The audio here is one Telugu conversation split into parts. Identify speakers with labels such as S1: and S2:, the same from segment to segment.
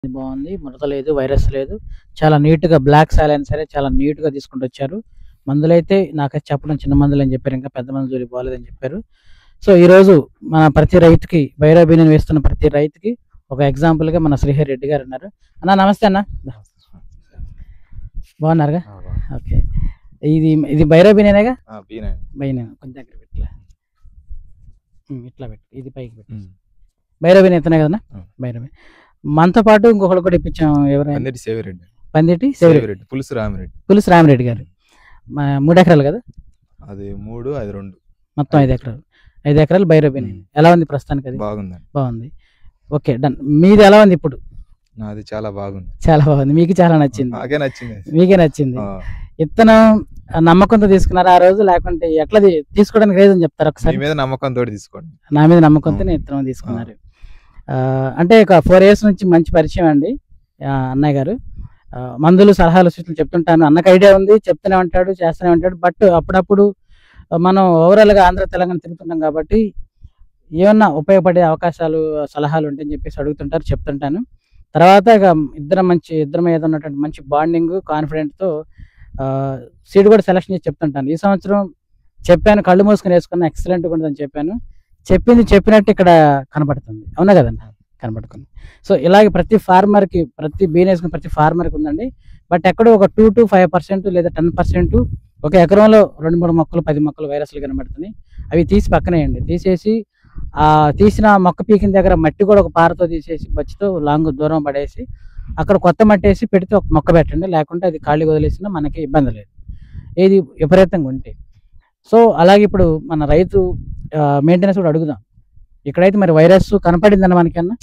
S1: బాగుంది. ముడత లేదు, వైరస్ లేదు. చాలా నీట్‌గా బ్లాక్ సాయిల్ అయినా సరే చాలా నీట్‌గా తీసుకుంటొచ్చారు. మందులైతే నాకైతే చెప్పడం చిన్న మందులని చెప్పారు. ఇంకా పెద్ద మందుల జోలికి పోలేదని చెప్పారు. సో, ఈరోజు మన ప్రతి రైతుకి బైరాబినిన్ వేస్తున్న ప్రతి రైతుకి ఒక ఎగ్జాంపుల్‌గా మన శ్రీహరి రెడ్డి గారున్నారు. అన్న నమస్తే అన్న. బాగున్నారుగా? ఓకే. ఇది బైరాబినినేగా? బైనిన్ కొంచెం దగ్గర పెట్టు. ఇట్లా పెట్టు. ఇది పైకి పెట్టు. బైరాబినిన్ ఇతనే కదన్నా? బైరాబినిన్. మనతో పాటు ఇంకొకళ్ళు కూడా ఇప్పించాం. ఎవరైనా? పందిటి సేవిరెడ్డి, పులుసు రామిరెడ్డి గారు. 3 ఎకరాలు కదా?
S2: అది 3, అది 2,
S1: మొత్తం 5 ఎకరాలు. 5 ఎకరాలు బైరాబినిన్. ఎలా ఉంది ప్రస్తుతానికి? అది బాగుంది. Okay, done. మీది ఎలా ఉంది ఇప్పుడు?
S2: నాది చాలా బాగుంది.
S1: చాలా బాగుంది. మీకు చాలా నచ్చింది? మీకే నచ్చింది. ఇత్తనం నమ్మకంతో తీసుకున్నారా ఆ రోజు, లేకుంటే ఎట్లా తీసుకోవడానికి రీజన్ చెప్తారు ఒకసారి?
S2: మీ మీద నమ్మకంతో తీసుకోండి.
S1: నా మీద నమ్మకంతో ఇత్తనం తీసుకున్నారు. అంటే ఒక 4 years నుంచి మంచి పరిచయం అండి అన్నయ్య గారు. మందులు సలహాలు సూచనలు చెప్తుంటాను. అన్నకు ఐడియా ఉంది, చెప్తూనే ఉంటాడు, చేస్తూనే ఉంటాడు. బట్ అప్పుడప్పుడు మనం ఓవరాల్గా ఆంధ్ర తెలంగాణ తిరుగుతుంటాం కాబట్టి ఏమన్నా ఉపయోగపడే అవకాశాలు సలహాలు ఉంటాయని చెప్పేసి అడుగుతుంటారు, చెప్తుంటాను. తర్వాత ఇక ఇద్దరం ఏదో ఉన్నటువంటి మంచి బాండింగ్ కాన్ఫిడెంట్తో సీడ్ కూడా సెలెక్షన్ చేసి చెప్తుంటాను. ఈ సంవత్సరం చెప్పాను, కళ్ళు మూసుకొని వేసుకున్నా, ఎక్సలెంట్గా ఉంటుందని చెప్పాను. చెప్పినట్టు ఇక్కడ కనబడుతుంది. అవునా కదండి? కనబడుతుంది. సో ఇలాగే ప్రతి ఫార్మర్కి, ప్రతి బిజినెస్ ప్రతి ఫార్మర్కి ఉందండి. బట్ ఎక్కడో ఒక 2 to 5% లేదా 10% ఒక ఎకరంలో 2-3 మొక్కలు 10 మొక్కలు వైరస్లు కనబడుతున్నాయి. అవి తీసి పక్కనేయండి. తీసేసి తీసిన మొక్క పీకిన దగ్గర మట్టి కూడా ఒక పారతో తీసేసి బచ్చితో దూరం పడేసి అక్కడ కొత్త మట్టి వేసి పెడితే ఒక మొక్క పెట్టండి. లేకుంటే అది ఖాళీ వదిలేసినా మనకి ఇబ్బంది లేదు, ఏది విపరీతంగా ఉంటే. సో అలాగే ఇప్పుడు మన రైతు మెయింటెనెన్స్ కూడా అడుగుదాం. ఇక్కడైతే మరి వైరస్ కనపడిందన్న మనకన్నా?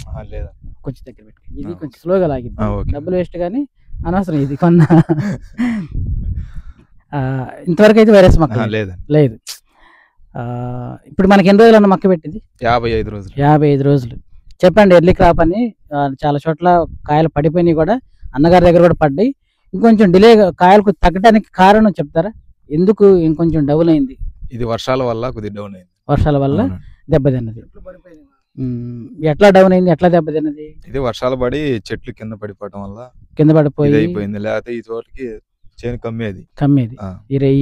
S1: కొంచెం దగ్గర పెట్టి, ఇది కొంచెం స్లోగా లాగింది. డబ్బులు వేస్ట్ కానీ అనవసరం ఇది కొన్న. ఇంతవరకు అయితే వైరస్ మొక్క లేదు. ఇప్పుడు మనకి ఎన్ని రోజులు అన్న మొక్క పెట్టింది? 55 రోజులు. చెప్పండి, ఎర్లీ క్రాప్ అని చాలా చోట్ల కాయలు పడిపోయినాయి కూడా, అన్నగారి దగ్గర కూడా పడ్డాయి. ఇంకొంచెం డిలే కాయలకు తగ్గడానికి కారణం చెప్తారా? ఎందుకు ఇంకొంచెం డౌన్ అయింది?
S2: ఇది వర్షాల వల్ల కొద్దిగా డౌన్ అయింది.
S1: వర్షాల వల్ల దెబ్బతిన్నది. ఎట్లా డౌన్ అయింది, ఎట్లా దెబ్బతిన్నది?
S2: ఇది వర్షాలు పడి చెట్లు కింద పడిపోవడం వల్ల
S1: కింద పడిపోయి
S2: అయిపోయింది. లేకపోతే ఈ చోటకి చేను కమ్మేది.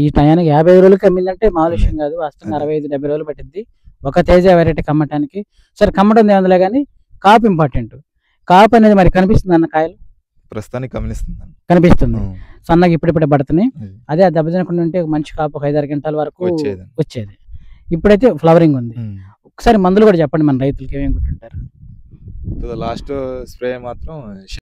S1: ఈ టయానికి 55 రోజులు కమ్మిందంటే మామూలు విషయం కాదు. వాస్తవంగా 65-70 రోజులు పట్టింది ఒక తేజ వెరైటీ కమ్మటానికి. సరే, కమ్మడం ఏముందిలే కానీ కాపు ఇంపార్టెంట్. కాపు అనేది మరి కనిపిస్తుంది అన్న కాయలు?
S2: ప్రస్తుతానికి
S1: కనిపిస్తుంది. సన్నగా ఇప్పుడిప్పుడే పడుతున్నాయి. అదే ఆ దెబ్బ తినకుండా ఉంటే మంచి కాపు ఒక 5-6 గంటల వరకు వచ్చేది. ఇప్పుడైతే ఫ్లవరింగ్ ఉంది. ఒకసారి మందులు కూడా చెప్పండి, మన రైతులకి ఏమేమి కొట్టుంటారు?
S2: లాస్ట్ స్ప్రే మాత్రం